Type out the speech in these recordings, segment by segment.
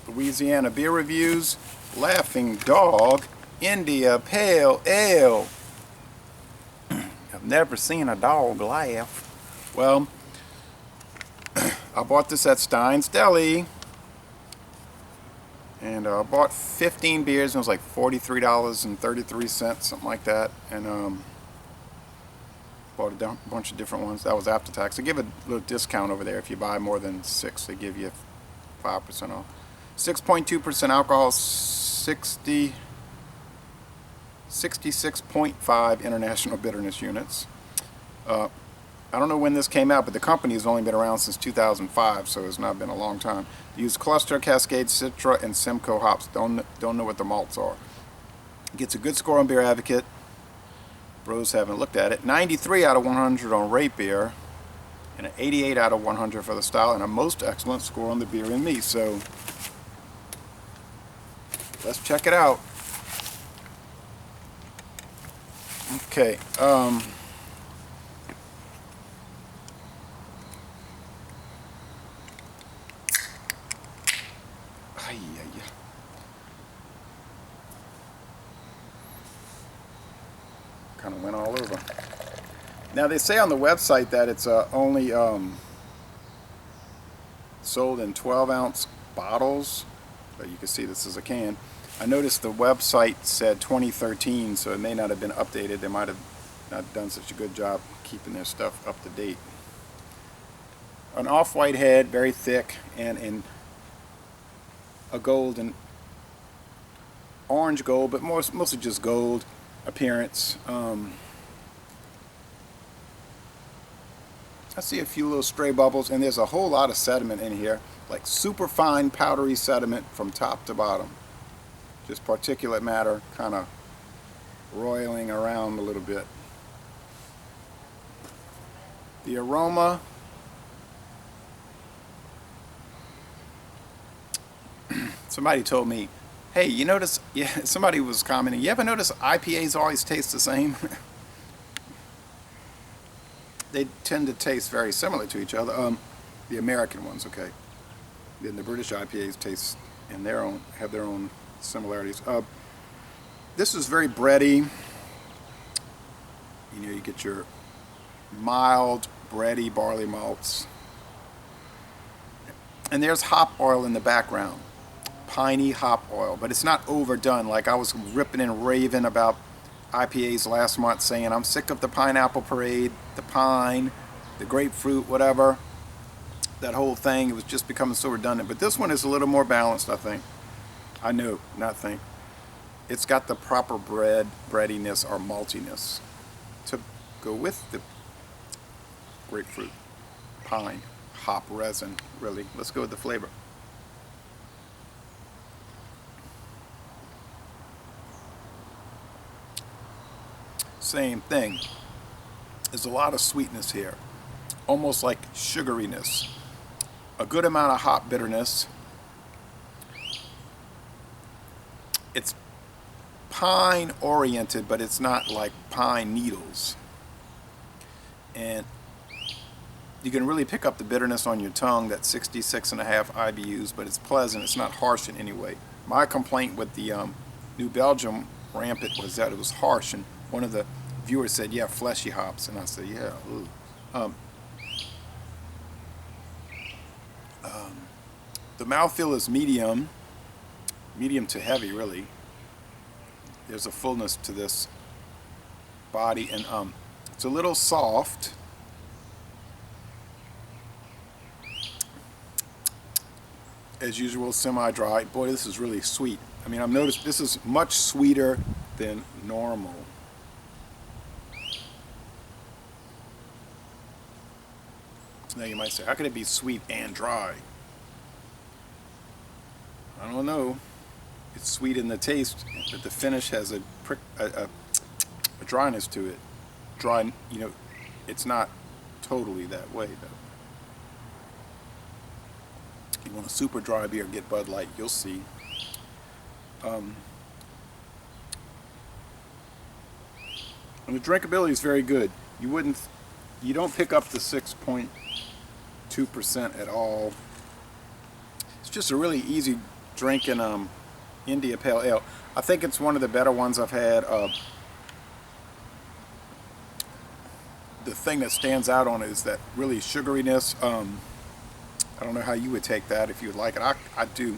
Louisiana beer reviews. Laughing Dog India Pale Ale. I've never seen a dog laugh. Well, I bought this at Stein's Deli, and I bought 15 beers, and it was like $43.33, something like that, and bought a bunch of different ones. That was after tax. They give a little discount over there if you buy more than 6. They give you 5% off. 6.2% alcohol, 66.5 international bitterness units. I don't know when this came out, but the company has only been around since 2005, so it's not been a long time. They use Cluster, Cascade, Citra, and Simcoe hops. Don't know what the malts are. Gets a good score on Beer Advocate. Bros haven't looked at it. 93 out of 100 on Rate Beer, and an 88 out of 100 for the style, and a most excellent score on the Beer and Me. So let's check it out. Okay. Kind of went all over. Now they say on the website that it's only sold in 12-ounce bottles, but you can see this is a can. I noticed the website said 2013, so it may not have been updated. They might have not done such a good job keeping their stuff up to date. An off-white head, very thick, and in a gold and orange gold, but mostly just gold appearance. I see a few little stray bubbles, and there's a whole lot of sediment in here, like super fine powdery sediment from top to bottom. Just particulate matter kind of roiling around a little bit. The aroma, somebody told me, hey, you notice, yeah, somebody was commenting, you ever notice IPAs always taste the same? They tend to taste very similar to each other. The American ones, okay. Then the British IPAs taste in their own, have their own similarities. This is very bready. You know, you get your mild, bready barley malts. And there's hop oil in the background. Piney hop oil, but it's not overdone. Like I was ripping and raving about IPAs last month, saying I'm sick of the pineapple parade, the pine, the grapefruit, whatever. That whole thing, it was just becoming so redundant. But this one is a little more balanced, I think. I know, not think. It's got the proper breadiness or maltiness to go with the grapefruit, pine, hop resin, really. Let's go with the flavor. Same thing. There's a lot of sweetness here, almost like sugariness. A good amount of hop bitterness. It's pine oriented, but it's not like pine needles. And you can really pick up the bitterness on your tongue, that 66.5 IBUs, but it's pleasant. It's not harsh in any way. My complaint with the New Belgium Rampant was that it was harsh, and one of the viewers said, yeah, fleshy hops, and I said, yeah. The mouthfeel is medium to heavy, really. There's a fullness to this body, and it's a little soft. As usual, semi-dry. Boy, this is really sweet. I mean, I've noticed this is much sweeter than normal. Now you might say, how could it be sweet and dry? I don't know. It's sweet in the taste, but the finish has a dryness to it. Dry, you know, it's not totally that way, though. You want a super dry beer, get Bud Light, you'll see. And the drinkability is very good. You don't pick up the 6.2% at all. It's just a really easy drinking India Pale Ale. I think it's one of the better ones I've had. The thing that stands out on it is that really sugariness. I don't know how you would take that if you would like it. I do.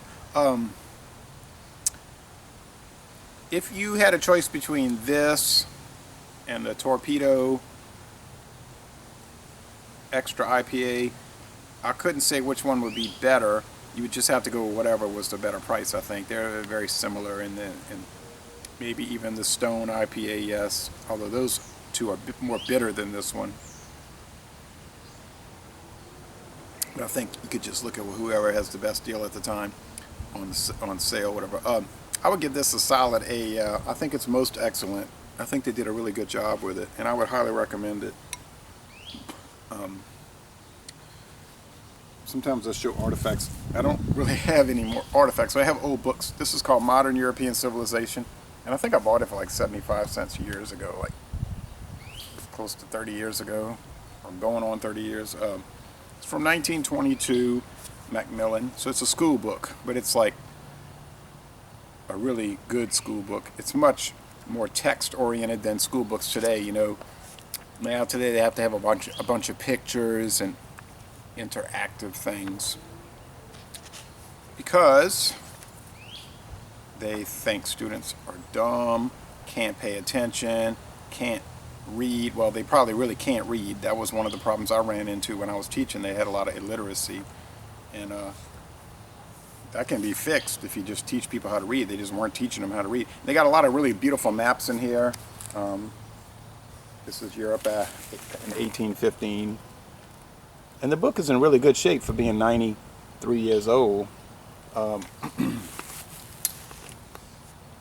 If you had a choice between this and the Torpedo Extra IPA, I couldn't say which one would be better. You would just have to go with whatever was the better price, I think. They're very similar in maybe even the Stone IPA, yes. Although those two are a bit more bitter than this one. But I think you could just look at whoever has the best deal at the time on sale, whatever. I would give this a solid A. I think it's most excellent. I think they did a really good job with it, and I would highly recommend it. Sometimes I show artifacts. I don't really have any more artifacts, so I have old books. This is called Modern European Civilization, and I think I bought it for like 75 cents years ago, like close to 30 years ago, or going on 30 years. It's from 1922, Macmillan, so it's a school book, but it's like a really good school book. It's much more text-oriented than school books today. You know, now today they have to have a bunch of pictures and interactive things because they think students are dumb, can't pay attention, can't read. Well, they probably really can't read. That was one of the problems I ran into when I was teaching. They had a lot of illiteracy, and that can be fixed if you just teach people how to read. They just weren't teaching them how to read. They got a lot of really beautiful maps in here. This is Europe in 1815. And the book is in really good shape for being 93 years old. And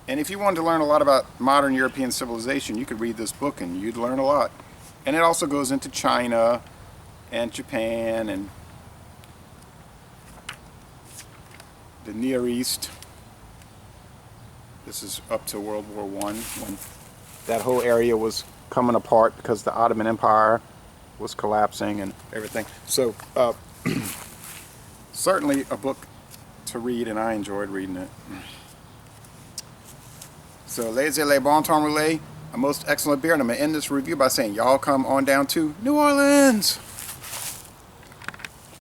if you wanted to learn a lot about modern European civilization, you could read this book and you'd learn a lot. And it also goes into China and Japan and the Near East. This is up to World War I, when that whole area was coming apart because the Ottoman Empire was collapsing and everything. So certainly a book to read, and I enjoyed reading it. So Laissez-les Bon Temps Roulé, a most excellent beer, and I'm going to end this review by saying y'all come on down to New Orleans.